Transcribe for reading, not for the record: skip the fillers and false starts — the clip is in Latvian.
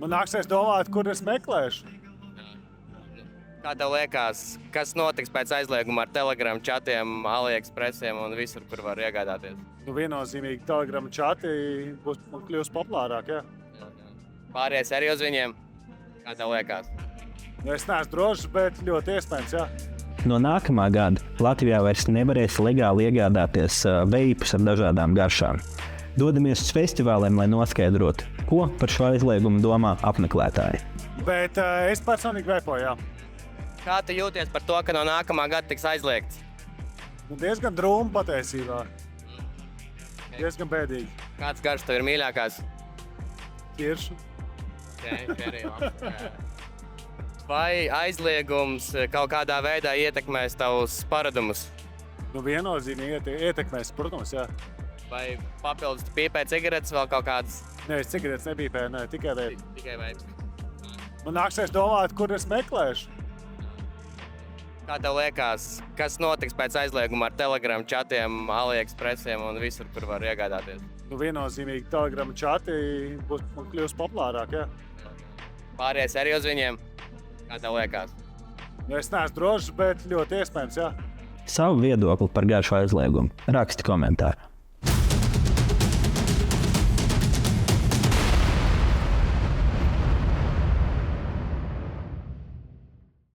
Man nāksies domāt, kur es meklēšu. Kā tev liekas, kas notiks pēc aizlieguma ar Telegram čatiem, AliExpressiem un visur, kur var iegādāties? Viennozīmīgi Telegram čati būs kļūst populārāk, jā. Pārējais arī uz viņiem. Kā tev liekas? Es neesmu drošs, bet ļoti iespējams, jā. No nākamā gada Latvijā vairs nevarēs legāli iegādāties veipus ar dažādām garšām. Dodamies uz festivāliem, lai noskaidrotu, ko par šo aizliegumu domā apmeklētāji. Bet es personīgi veipoju, jā. Kā tu jūties par to, ka no nākamā gada tiks aizliegts? Diezgan drūmi patiesībā. Diezgan bēdīgi. Kāds garš tev ir mīļākās? Ķiršu. Vai aizliegums kaut kādā veidā ietekmēs tavus paradumus? Viennozīmīgi ietekmēs, protams, jā. Vai papildus tu pīpē cigaretes vēl kaut kādas? Nē, es cigaretes nepīpēju, nē, tikai veipu. Tikai veips. Man nāksies domāt, kur es meklēšu. Kā tev liekas, kas notiks pēc aizlieguma ar Telegram čatiem, AliExpressiem un visur, kur var iegādāties? Viennozīmīgi Telegram čati būs kļūst populārāk, jā. Pārējais arī uz viņiem. Kā tev liekas? Es neesmu drošs, bet ļoti iespējams, jā. Savu viedokli par garšu aizliegumu raksti komentāru.